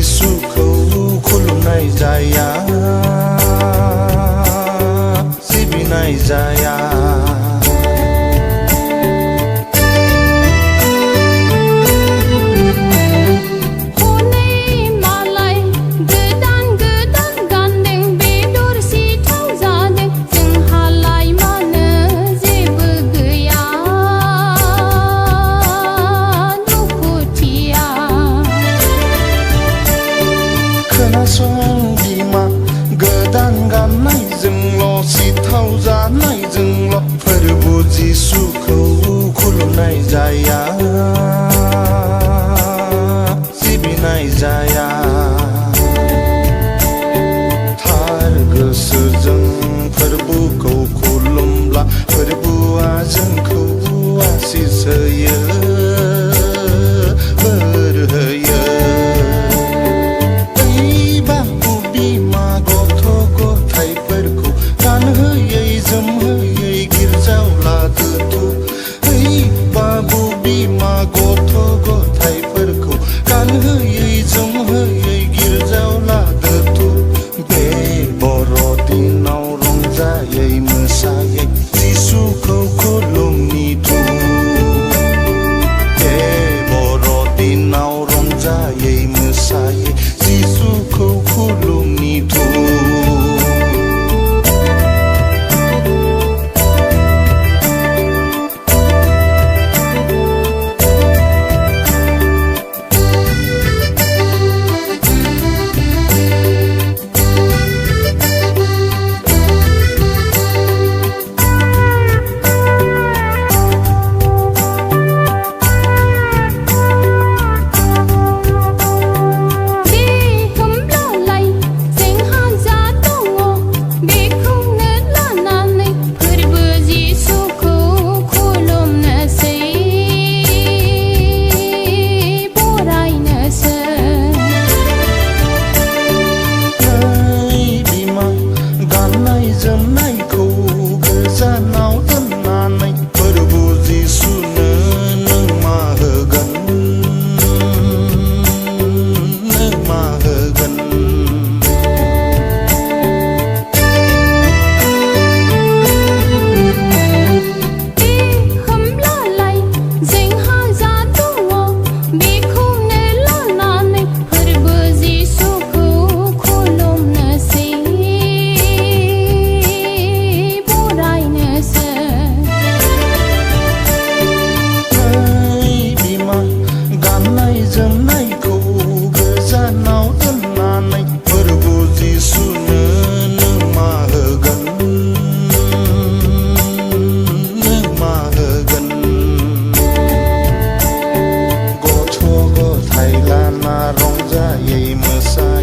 जिसुखौ खुलुमनाय जाया सिबिनाय जाया खोनासं बिमा गोदान गाननायजोंल' सिथाव जानायजोंल' फोरबो जिसुखौ खुलुमनाय जाया सिबिनाय जाया थार गोसोजों फोरबोखौ खुलुमब्ला फोरबोआ जोंखौ आसिस होयो बोर होयो गानहोयै जोमहोयै गिर्जायाव लाबोथ' ओइ बाबु बिमा गथ' गथायफोरखौ गानहोयै जोमहोयै गिर्जायाव लाबोथ' बे बर'दिनाव रंजायै मोसायै जिसुखौ खुलुमनिथ' बे बर'दिनाव रंजायै मोसायै जिसुखौ खुलुमनिथ' जोमनायखौ गोजानाव दोननानै फोरबो जिसुनो नों मा होगोन नों मा होगोन जोमनायखौ गोजानाव दोननानै फोरबो जिसुनो नों मा होगोन नों मा होगोन गथ' गथाय लाना रंजायै मोसायै